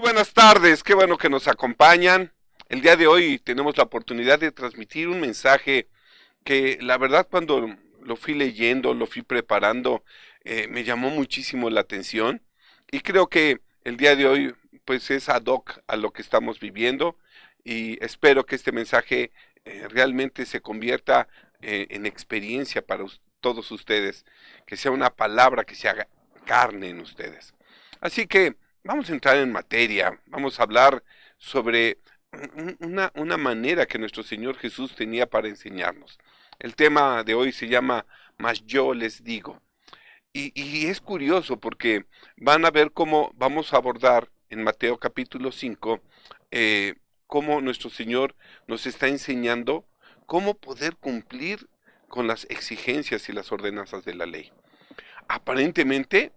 Muy buenas tardes, qué bueno que nos acompañan. El día de hoy tenemos la oportunidad de transmitir un mensaje que la verdad cuando lo fui leyendo, lo fui preparando, me llamó muchísimo la atención y creo que el día de hoy pues es ad hoc a lo que estamos viviendo y espero que este mensaje realmente se convierta en experiencia para todos ustedes, que sea una palabra que se haga carne en ustedes. Así que vamos a entrar en materia, vamos a hablar sobre una manera que nuestro Señor Jesús tenía para enseñarnos. El tema de hoy se llama Mas yo les digo. Y es curioso porque van a ver cómo vamos a abordar en Mateo capítulo 5, eh, cómo nuestro Señor nos está enseñando cómo poder cumplir con las exigencias y las ordenanzas de la ley. Aparentemente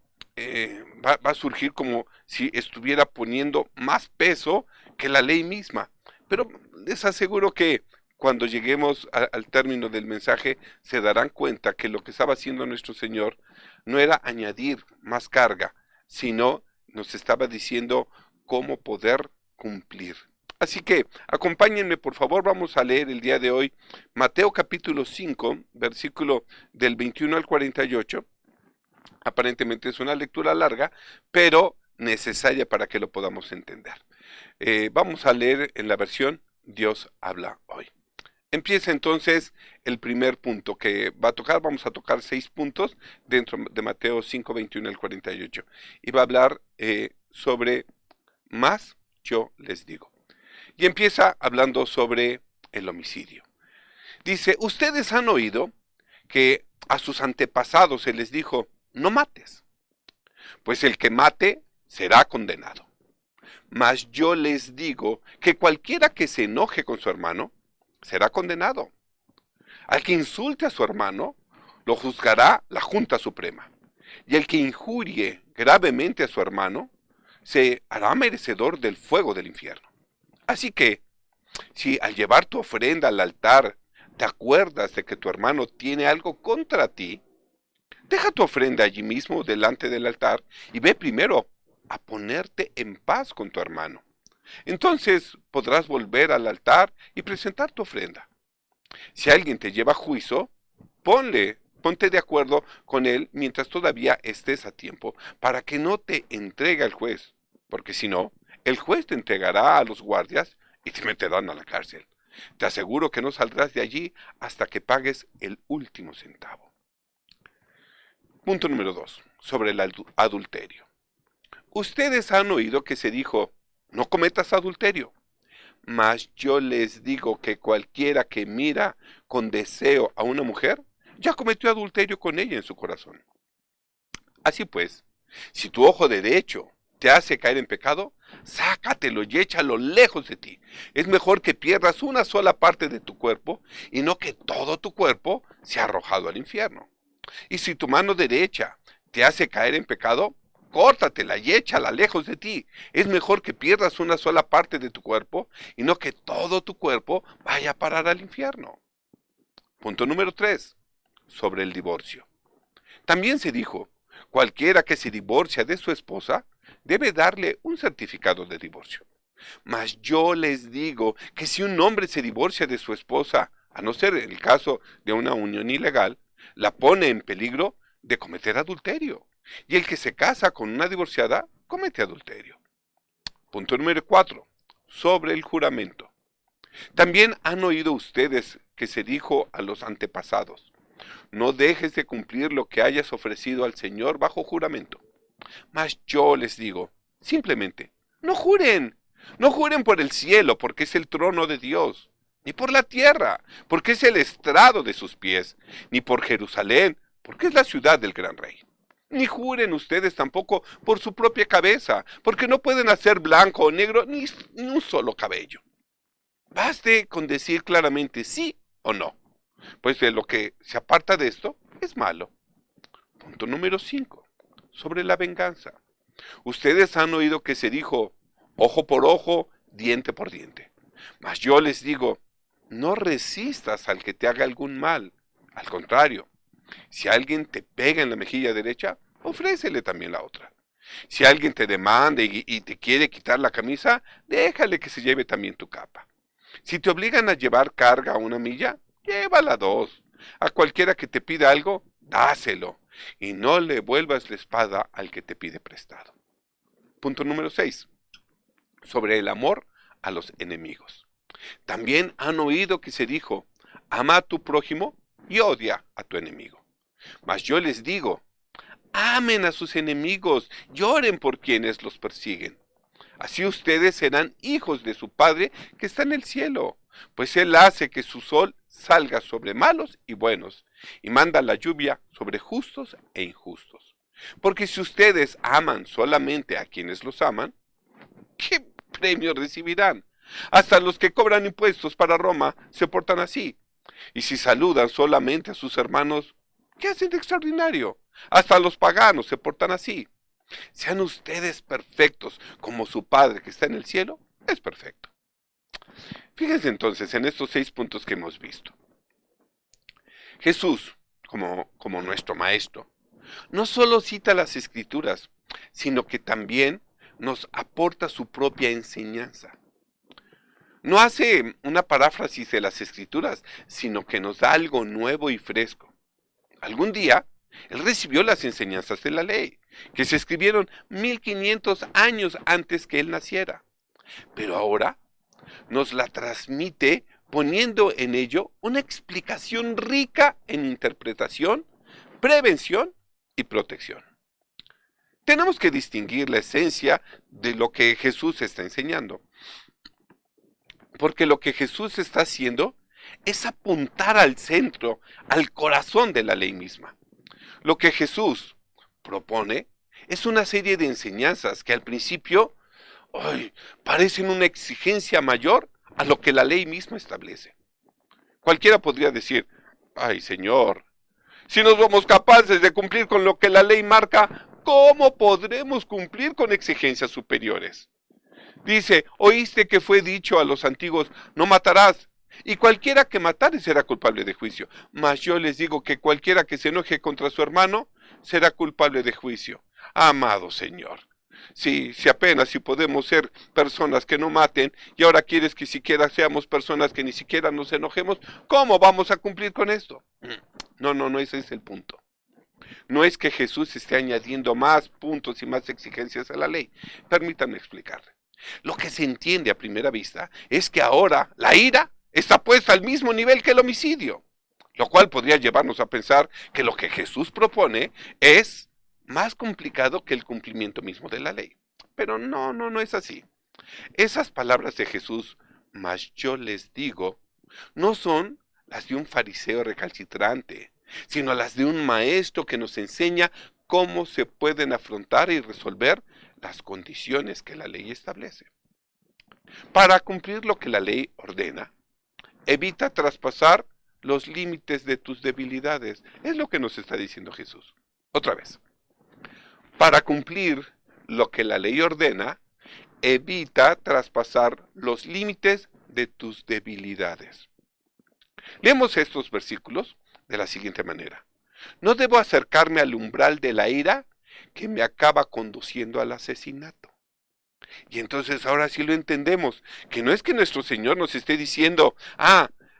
va a surgir como si estuviera poniendo más peso que la ley misma. Pero les aseguro que cuando lleguemos al término del mensaje se darán cuenta que lo que estaba haciendo nuestro Señor no era añadir más carga, sino nos estaba diciendo cómo poder cumplir. Así que acompáñenme por favor, vamos a leer el día de hoy Mateo capítulo 5, versículo del 21 al 48. Aparentemente es una lectura larga, pero necesaria para que lo podamos entender. Vamos a leer en la versión Dios habla hoy. Empieza entonces el primer punto que va a tocar. Vamos a tocar 6 puntos dentro de Mateo 5, 21 al 48. Y va a hablar sobre más yo les digo. Y empieza hablando sobre el homicidio. Dice, ustedes han oído que a sus antepasados se les dijo, no mates, pues el que mate será condenado. Mas yo les digo que cualquiera que se enoje con su hermano será condenado. Al que insulte a su hermano lo juzgará la Junta Suprema. Y el que injurie gravemente a su hermano se hará merecedor del fuego del infierno. Así que, si al llevar tu ofrenda al altar te acuerdas de que tu hermano tiene algo contra ti, deja tu ofrenda allí mismo delante del altar y ve primero a ponerte en paz con tu hermano. Entonces podrás volver al altar y presentar tu ofrenda. Si alguien te lleva a juicio, ponte de acuerdo con él mientras todavía estés a tiempo, para que no te entregue al juez, porque si no, el juez te entregará a los guardias y te meterán a la cárcel. Te aseguro que no saldrás de allí hasta que pagues el último centavo. Punto número 2. Sobre el adulterio. Ustedes han oído que se dijo, no cometas adulterio. Mas yo les digo que cualquiera que mira con deseo a una mujer, ya cometió adulterio con ella en su corazón. Así pues, si tu ojo derecho te hace caer en pecado, sácatelo y échalo lejos de ti. Es mejor que pierdas una sola parte de tu cuerpo y no que todo tu cuerpo sea arrojado al infierno. Y si tu mano derecha te hace caer en pecado, córtatela y échala lejos de ti. Es mejor que pierdas una sola parte de tu cuerpo y no que todo tu cuerpo vaya a parar al infierno. Punto número 3. Sobre el divorcio. También se dijo, cualquiera que se divorcia de su esposa debe darle un certificado de divorcio. Mas yo les digo que si un hombre se divorcia de su esposa, a no ser el caso de una unión ilegal, la pone en peligro de cometer adulterio. Y el que se casa con una divorciada comete adulterio. Punto número 4. Sobre el juramento. También han oído ustedes que se dijo a los antepasados, no dejes de cumplir lo que hayas ofrecido al Señor bajo juramento. Mas yo les digo, simplemente, no juren. No juren por el cielo, porque es el trono de Dios, ni por la tierra, porque es el estrado de sus pies, ni por Jerusalén, porque es la ciudad del gran rey. Ni juren ustedes tampoco por su propia cabeza, porque no pueden hacer blanco o negro ni un solo cabello. Baste con decir claramente sí o no, pues de lo que se aparta de esto es malo. Punto número 5. Sobre la venganza. Ustedes han oído que se dijo, ojo por ojo, diente por diente. Mas yo les digo, no resistas al que te haga algún mal. Al contrario, si alguien te pega en la mejilla derecha, ofrécele también la otra. Si alguien te demanda y te quiere quitar la camisa, déjale que se lleve también tu capa. Si te obligan a llevar carga 1 milla, llévala 2. A cualquiera que te pida algo, dáselo. Y no le vuelvas la espada al que te pide prestado. Punto número 6. Sobre el amor a los enemigos. También han oído que se dijo, ama a tu prójimo y odia a tu enemigo. Mas yo les digo, amen a sus enemigos, lloren por quienes los persiguen. Así ustedes serán hijos de su Padre que está en el cielo, pues Él hace que su sol salga sobre malos y buenos, y manda la lluvia sobre justos e injustos. Porque si ustedes aman solamente a quienes los aman, ¿qué premio recibirán? Hasta los que cobran impuestos para Roma se portan así. Y si saludan solamente a sus hermanos, ¿qué hacen de extraordinario? Hasta los paganos se portan así. Sean ustedes perfectos, como su Padre que está en el cielo es perfecto. Fíjense entonces en estos 6 puntos que hemos visto. Jesús, como nuestro Maestro, no solo cita las Escrituras, sino que también nos aporta su propia enseñanza. No hace una paráfrasis de las Escrituras, sino que nos da algo nuevo y fresco. Algún día, Él recibió las enseñanzas de la ley, que se escribieron 1500 años antes que Él naciera. Pero ahora nos la transmite poniendo en ello una explicación rica en interpretación, prevención y protección. Tenemos que distinguir la esencia de lo que Jesús está enseñando. Porque lo que Jesús está haciendo es apuntar al centro, al corazón de la ley misma. Lo que Jesús propone es una serie de enseñanzas que al principio parecen una exigencia mayor a lo que la ley misma establece. Cualquiera podría decir, ay Señor, si no somos capaces de cumplir con lo que la ley marca, ¿cómo podremos cumplir con exigencias superiores? Dice, oíste que fue dicho a los antiguos, no matarás, y cualquiera que matare será culpable de juicio. Mas yo les digo que cualquiera que se enoje contra su hermano será culpable de juicio. Amado Señor, si apenas si podemos ser personas que no maten, y ahora quieres que siquiera seamos personas que ni siquiera nos enojemos, ¿cómo vamos a cumplir con esto? No, ese es el punto. No es que Jesús esté añadiendo más puntos y más exigencias a la ley. Permítanme explicarle. Lo que se entiende a primera vista es que ahora la ira está puesta al mismo nivel que el homicidio, lo cual podría llevarnos a pensar que lo que Jesús propone es más complicado que el cumplimiento mismo de la ley. Pero no es así. Esas palabras de Jesús, mas yo les digo, no son las de un fariseo recalcitrante, sino las de un maestro que nos enseña cómo se pueden afrontar y resolver las condiciones que la ley establece. Para cumplir lo que la ley ordena, evita traspasar los límites de tus debilidades. Es lo que nos está diciendo Jesús. Otra vez. Para cumplir lo que la ley ordena, evita traspasar los límites de tus debilidades. Leemos estos versículos de la siguiente manera. No debo acercarme al umbral de la ira que me acaba conduciendo al asesinato. Y entonces ahora sí lo entendemos, que no es que nuestro Señor nos esté diciendo,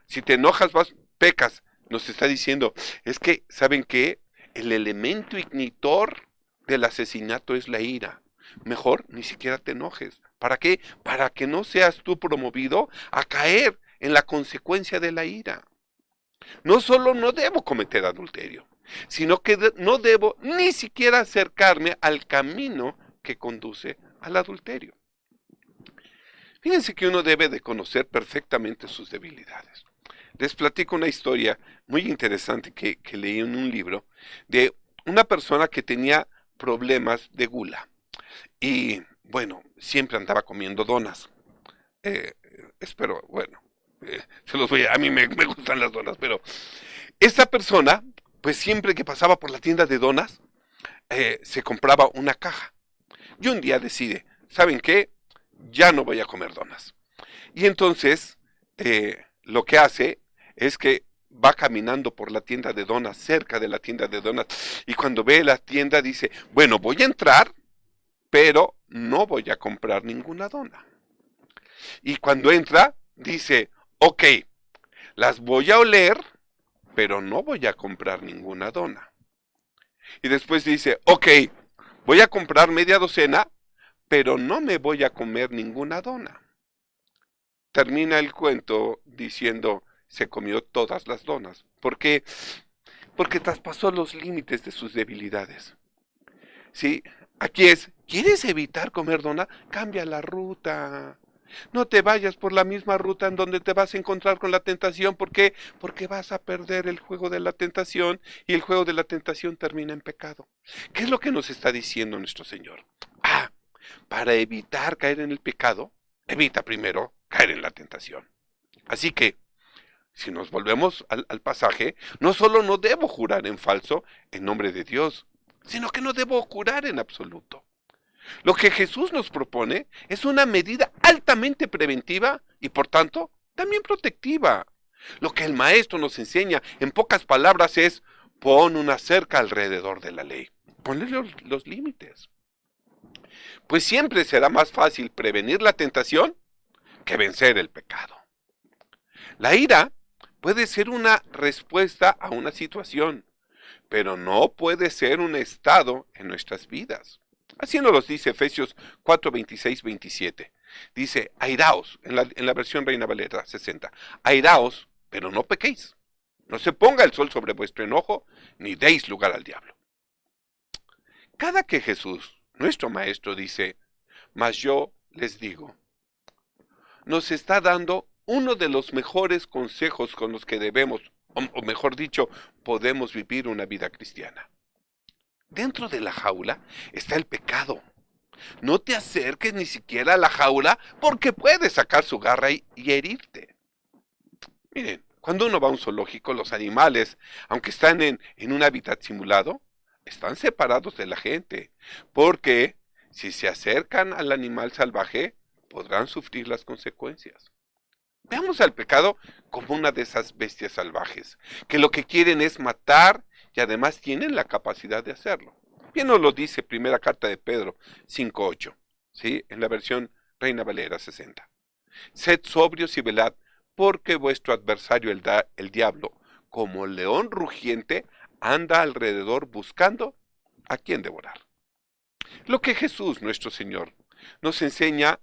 si te enojas pecas. Nos está diciendo, es que, ¿saben qué? El elemento ignitor del asesinato es la ira. Mejor ni siquiera te enojes. ¿Para qué? Para que no seas tú promovido a caer en la consecuencia de la ira. No solo no debo cometer adulterio, sino que no debo ni siquiera acercarme al camino que conduce al adulterio. Fíjense que uno debe de conocer perfectamente sus debilidades. Les platico una historia muy interesante que leí en un libro de una persona que tenía problemas de gula. Y bueno, siempre andaba comiendo donas. A mí me gustan las donas, pero esta persona, pues siempre que pasaba por la tienda de donas, se compraba una caja. Y un día decide, ¿saben qué? Ya no voy a comer donas. Y entonces, lo que hace es que va caminando por la tienda de donas, cerca de la tienda de donas, y cuando ve la tienda dice, bueno, voy a entrar pero no voy a comprar ninguna dona. Y cuando entra, dice, ok, las voy a oler, pero no voy a comprar ninguna dona. Y después dice, ok, voy a comprar media docena, pero no me voy a comer ninguna dona. Termina el cuento diciendo, se comió todas las donas. ¿Por qué? Porque traspasó los límites de sus debilidades. ¿Sí? Aquí es, ¿quieres evitar comer dona? Cambia la ruta. No te vayas por la misma ruta en donde te vas a encontrar con la tentación. ¿Por qué? Porque vas a perder el juego de la tentación y el juego de la tentación termina en pecado. ¿Qué es lo que nos está diciendo nuestro Señor? Para evitar caer en el pecado, evita primero caer en la tentación. Así que, si nos volvemos al pasaje, no solo no debo jurar en falso en nombre de Dios, sino que no debo jurar en absoluto. Lo que Jesús nos propone es una medida altamente preventiva y por tanto también protectiva. Lo que el maestro nos enseña en pocas palabras es pon una cerca alrededor de la ley. Ponle los límites. Pues siempre será más fácil prevenir la tentación que vencer el pecado. La ira puede ser una respuesta a una situación, pero no puede ser un estado en nuestras vidas. Así nos lo dice Efesios 4, 26, 27. Dice, airaos, en la versión Reina Valera 60, airaos, pero no pequéis. No se ponga el sol sobre vuestro enojo, ni deis lugar al diablo. Cada que Jesús, nuestro Maestro, dice, mas yo les digo, nos está dando uno de los mejores consejos con los que debemos, o mejor dicho, podemos vivir una vida cristiana. Dentro de la jaula está el pecado. No te acerques ni siquiera a la jaula porque puede sacar su garra y herirte. Miren, cuando uno va a un zoológico, los animales, aunque están en un hábitat simulado, están separados de la gente, porque si se acercan al animal salvaje, podrán sufrir las consecuencias. Veamos al pecado como una de esas bestias salvajes, que lo que quieren es matar y además tienen la capacidad de hacerlo. Bien nos lo dice primera carta de Pedro 5:8, ¿sí? En la versión Reina Valera 60. Sed sobrios y velad, porque vuestro adversario el diablo, como león rugiente, anda alrededor buscando a quien devorar. Lo que Jesús, nuestro Señor, nos enseña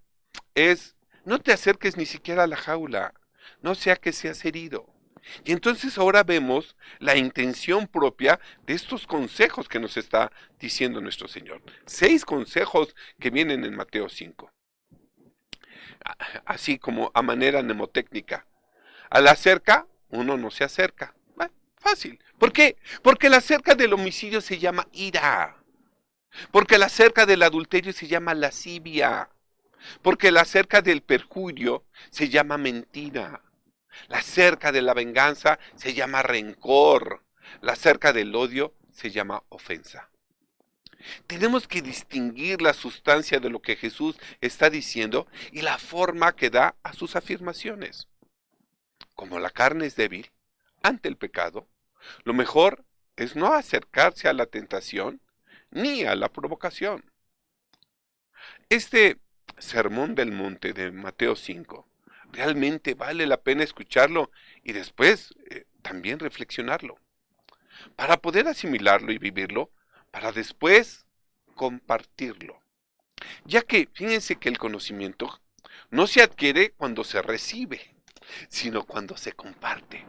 es, no te acerques ni siquiera a la jaula, no sea que seas herido. Y entonces ahora vemos la intención propia de estos consejos que nos está diciendo nuestro Señor. 6 consejos que vienen en Mateo 5. Así como a manera mnemotécnica. A la cerca, uno no se acerca. Bueno, fácil. ¿Por qué? Porque la cerca del homicidio se llama ira. Porque la cerca del adulterio se llama lascivia. Porque la cerca del perjurio se llama mentira. La cerca de la venganza se llama rencor. La cerca del odio se llama ofensa. Tenemos que distinguir la sustancia de lo que Jesús está diciendo y la forma que da a sus afirmaciones. Como la carne es débil ante el pecado, lo mejor es no acercarse a la tentación ni a la provocación. Este sermón del monte de Mateo 5 realmente vale la pena escucharlo y después también reflexionarlo, para poder asimilarlo y vivirlo, para después compartirlo. Ya que fíjense que el conocimiento no se adquiere cuando se recibe, sino cuando se comparte.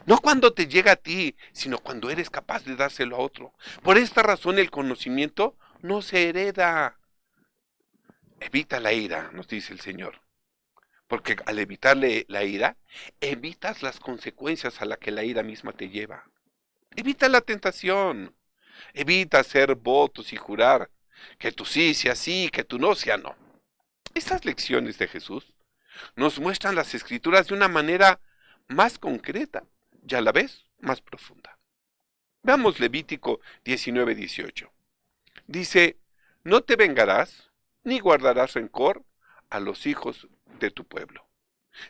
No cuando te llega a ti, sino cuando eres capaz de dárselo a otro. Por esta razón el conocimiento no se hereda. Evita la ira, nos dice el Señor. Porque al evitarle la ira, evitas las consecuencias a las que la ira misma te lleva. Evita la tentación. Evita hacer votos y jurar que tú sí sea sí, que tú no sea no. Estas lecciones de Jesús nos muestran las Escrituras de una manera más concreta y a la vez más profunda. Veamos Levítico 19:18. Dice, no te vengarás ni guardarás rencor a los hijos de tu pueblo,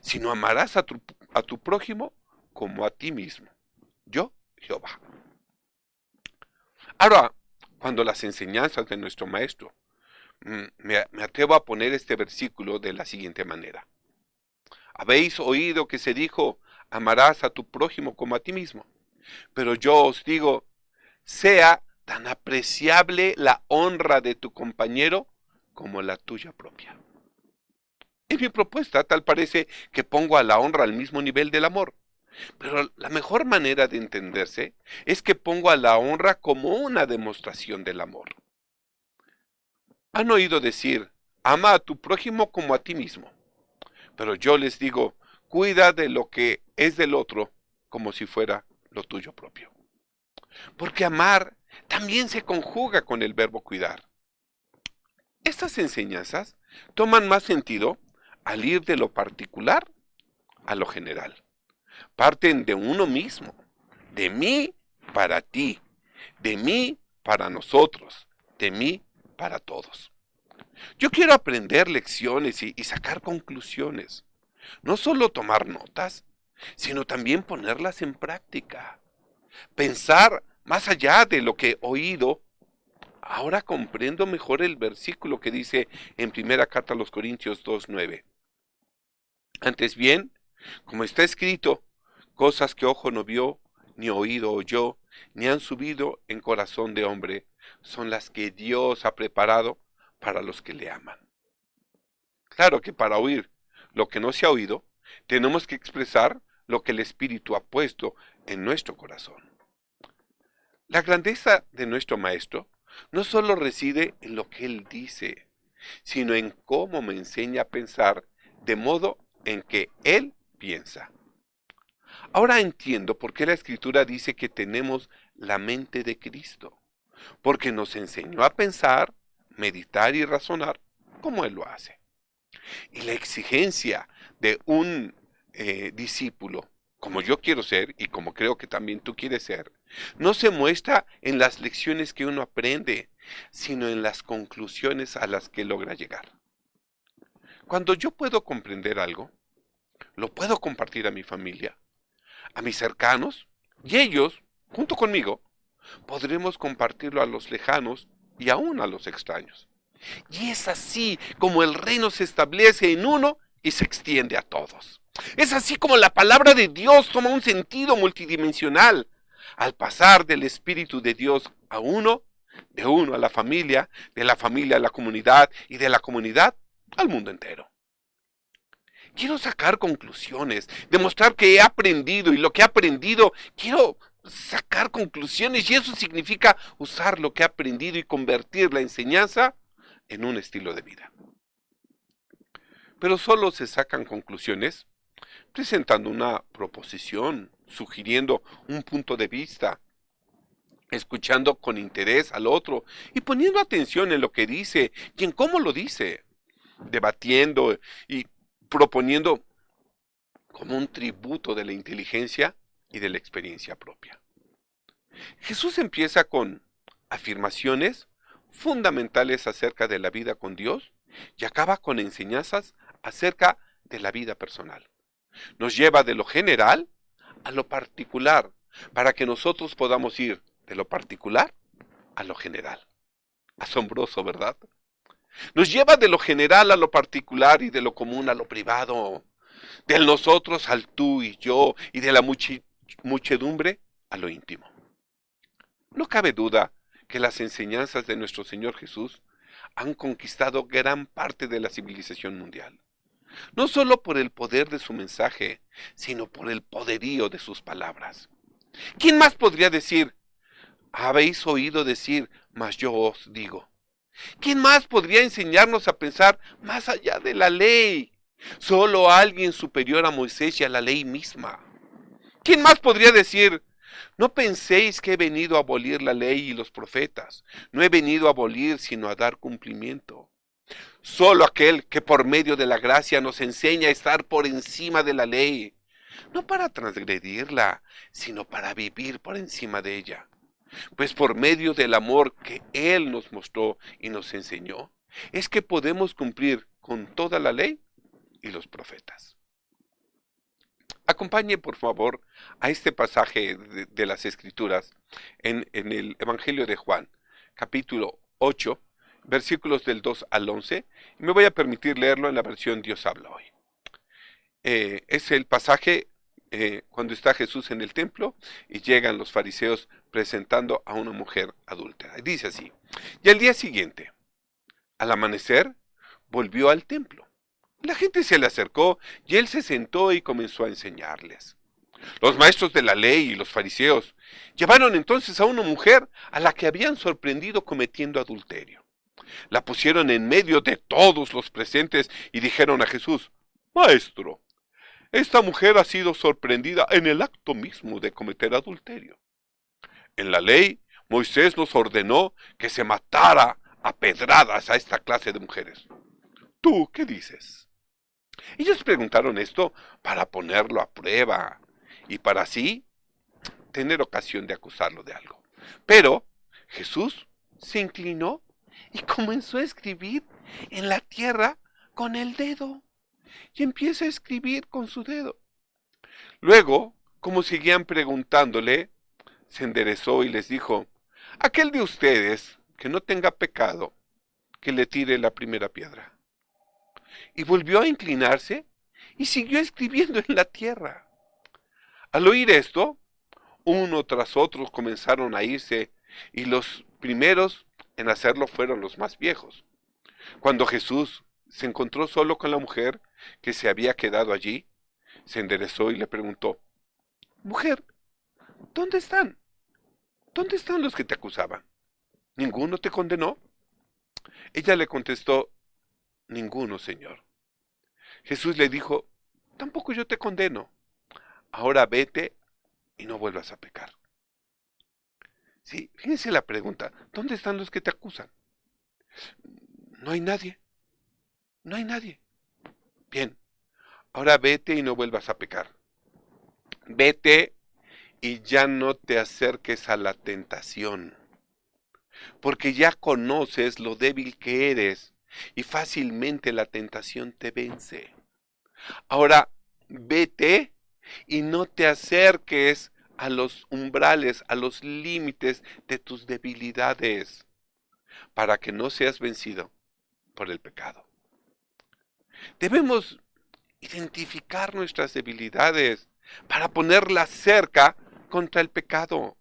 sino amarás a tu prójimo como a ti mismo. Yo, Jehová. Ahora, cuando las enseñanzas de nuestro Maestro Me atrevo a poner este versículo de la siguiente manera. Habéis oído que se dijo, amarás a tu prójimo como a ti mismo. Pero yo os digo, sea tan apreciable la honra de tu compañero como la tuya propia. En mi propuesta tal parece que pongo a la honra al mismo nivel del amor, pero la mejor manera de entenderse es que pongo a la honra como una demostración del amor. Han oído decir, ama a tu prójimo como a ti mismo, pero yo les digo, cuida de lo que es del otro como si fuera lo tuyo propio. Porque amar también se conjuga con el verbo cuidar. Estas enseñanzas toman más sentido al ir de lo particular a lo general. Parten de uno mismo, de mí para ti, de mí para nosotros, de mí para todos. Yo quiero aprender lecciones y sacar conclusiones. No solo tomar notas, sino también ponerlas en práctica. Pensar más allá de lo que he oído. Ahora comprendo mejor el versículo que dice en primera carta a los Corintios 2:9. Antes bien, como está escrito, cosas que ojo no vio, ni oído oyó, ni han subido en corazón de hombre, son las que Dios ha preparado para los que le aman. Claro que para oír lo que no se ha oído, tenemos que expresar lo que el Espíritu ha puesto en nuestro corazón. La grandeza de nuestro Maestro no solo reside en lo que Él dice, sino en cómo me enseña a pensar de modo en que Él piensa. Ahora entiendo por qué la Escritura dice que tenemos la mente de Cristo, porque nos enseñó a pensar, meditar y razonar como Él lo hace. Y la exigencia de un discípulo, como yo quiero ser y como creo que también tú quieres ser, no se muestra en las lecciones que uno aprende, sino en las conclusiones a las que logra llegar. Cuando yo puedo comprender algo, lo puedo compartir a mi familia, a mis cercanos, y ellos, junto conmigo, podremos compartirlo a los lejanos y aún a los extraños. Y es así como el reino se establece en uno y se extiende a todos. Es así como la palabra de Dios toma un sentido multidimensional al pasar del Espíritu de Dios a uno, de uno a la familia, de la familia a la comunidad y de la comunidad al mundo entero. Quiero sacar conclusiones, demostrar que he aprendido y lo que he aprendido, quiero sacar conclusiones y eso significa usar lo que he aprendido y convertir la enseñanza en un estilo de vida. Pero solo se sacan conclusiones presentando una proposición, sugiriendo un punto de vista, escuchando con interés al otro y poniendo atención en lo que dice y en cómo lo dice, debatiendo y proponiendo como un tributo de la inteligencia y de la experiencia propia. Jesús empieza con afirmaciones fundamentales acerca de la vida con Dios y acaba con enseñanzas acerca de la vida personal. Nos lleva de lo general a lo particular para que nosotros podamos ir de lo particular a lo general. Asombroso, ¿verdad? Nos lleva de lo general a lo particular y de lo común a lo privado, del nosotros al tú y yo y de la muchedumbre a lo íntimo. No cabe duda que las enseñanzas de nuestro Señor Jesús han conquistado gran parte de la civilización mundial. No solo por el poder de su mensaje, sino por el poderío de sus palabras. ¿Quién más podría decir, habéis oído decir, mas yo os digo? ¿Quién más podría enseñarnos a pensar más allá de la ley? Solo alguien superior a Moisés y a la ley misma. ¿Quién más podría decir, no penséis que he venido a abolir la ley y los profetas? No he venido a abolir, sino a dar cumplimiento. Solo aquel que por medio de la gracia nos enseña a estar por encima de la ley, no para transgredirla, sino para vivir por encima de ella. Pues por medio del amor que Él nos mostró y nos enseñó, es que podemos cumplir con toda la ley y los profetas. Acompañe por favor a este pasaje de las Escrituras en el Evangelio de Juan, capítulo 8 versículos del 2 al 11, y me voy a permitir leerlo en la versión Dios habla hoy. Es el pasaje cuando está Jesús en el templo y llegan los fariseos presentando a una mujer adúltera. Dice así: y al día siguiente, al amanecer, volvió al templo. La gente se le acercó y él se sentó y comenzó a enseñarles. Los maestros de la ley y los fariseos llevaron entonces a una mujer a la que habían sorprendido cometiendo adulterio. La pusieron en medio de todos los presentes y dijeron a Jesús: Maestro, esta mujer ha sido sorprendida en el acto mismo de cometer adulterio. En la ley, Moisés nos ordenó que se matara a pedradas a esta clase de mujeres. ¿Tú qué dices? Ellos preguntaron esto para ponerlo a prueba y para así tener ocasión de acusarlo de algo. Pero Jesús se inclinó y comenzó a escribir en la tierra con el dedo. Y empieza a escribir con su dedo. Luego, como seguían preguntándole, se enderezó y les dijo: aquel de ustedes que no tenga pecado, que le tire la primera piedra. Y volvió a inclinarse y siguió escribiendo en la tierra. Al oír esto, uno tras otro comenzaron a irse, y los primeros en hacerlo fueron los más viejos. Cuando Jesús se encontró solo con la mujer que se había quedado allí, se enderezó y le preguntó: mujer, ¿dónde están? ¿Dónde están los que te acusaban? ¿Ninguno te condenó? Ella le contestó: ninguno, Señor. Jesús le dijo: tampoco yo te condeno. Ahora vete y no vuelvas a pecar. Sí, fíjense la pregunta: ¿dónde están los que te acusan? No hay nadie. No hay nadie. Bien, ahora vete y no vuelvas a pecar. Vete y ya no te acerques a la tentación, porque ya conoces lo débil que eres y fácilmente la tentación te vence. Ahora vete y no te acerques a los umbrales, a los límites de tus debilidades, para que no seas vencido por el pecado. Debemos identificar nuestras debilidades para ponerlas cerca contra el pecado.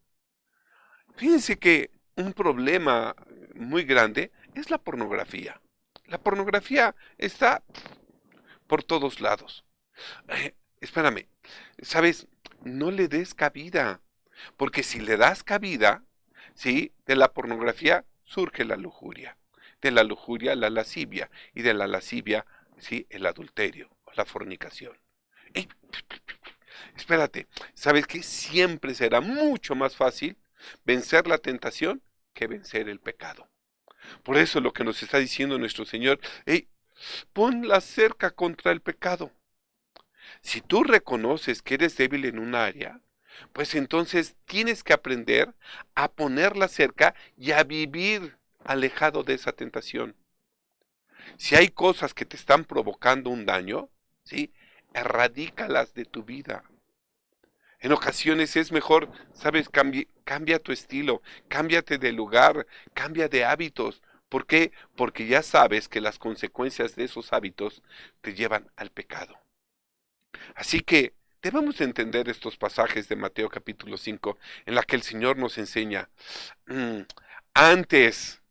Fíjense que un problema muy grande es la pornografía. La pornografía está por todos lados. Espérame, ¿sabes? No le des cabida, porque si le das cabida, ¿sí? De la pornografía surge la lujuria, de la lujuria la lascivia, y de la lascivia, ¿sí? El adulterio, la fornicación. ¡Ey! Espérate, ¿sabes qué? Siempre será mucho más fácil vencer la tentación que vencer el pecado. Por eso lo que nos está diciendo nuestro Señor: hey, pon la cerca contra el pecado. Si tú reconoces que eres débil en un área, pues entonces tienes que aprender a ponerla cerca y a vivir alejado de esa tentación. Si hay cosas que te están provocando un daño, ¿sí? Erradícalas de tu vida. En ocasiones es mejor, ¿sabes? Cambia tu estilo, cámbiate de lugar, cambia de hábitos. ¿Por qué? Porque ya sabes que las consecuencias de esos hábitos te llevan al pecado. Así que debemos entender estos pasajes de Mateo capítulo 5, en la que el Señor nos enseña, antes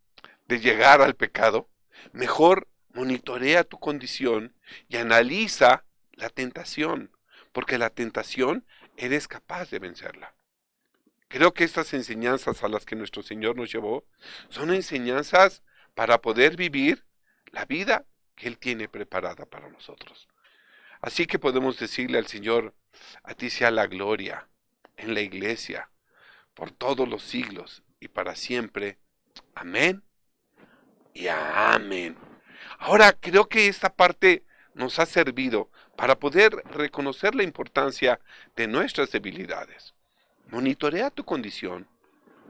de llegar al pecado, mejor monitorea tu condición y analiza la tentación, porque la tentación eres capaz de vencerla. Creo que estas enseñanzas a las que nuestro Señor nos llevó son enseñanzas para poder vivir la vida que Él tiene preparada para nosotros. Así que podemos decirle al Señor: a ti sea la gloria en la iglesia, por todos los siglos y para siempre. Amén y amén. Ahora creo que esta parte nos ha servido para poder reconocer la importancia de nuestras debilidades. Monitorea tu condición,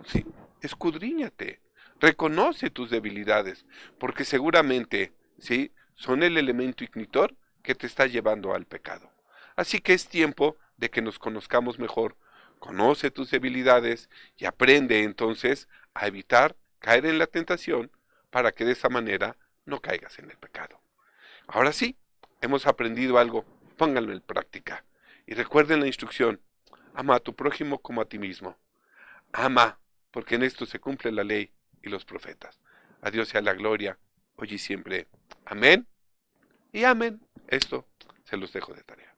¿sí? Escudriñate, reconoce tus debilidades, porque seguramente, ¿sí? Son el elemento ignitor que te está llevando al pecado. Así que es tiempo de que nos conozcamos mejor. Conoce tus debilidades y aprende entonces a evitar caer en la tentación para que de esa manera no caigas en el pecado. Ahora sí, hemos aprendido algo, pónganlo en práctica. Y recuerden la instrucción, ama a tu prójimo como a ti mismo. Ama, porque en esto se cumple la ley y los profetas. A Dios sea la gloria, hoy y siempre. Amén y amén. Esto se los dejo de tarea.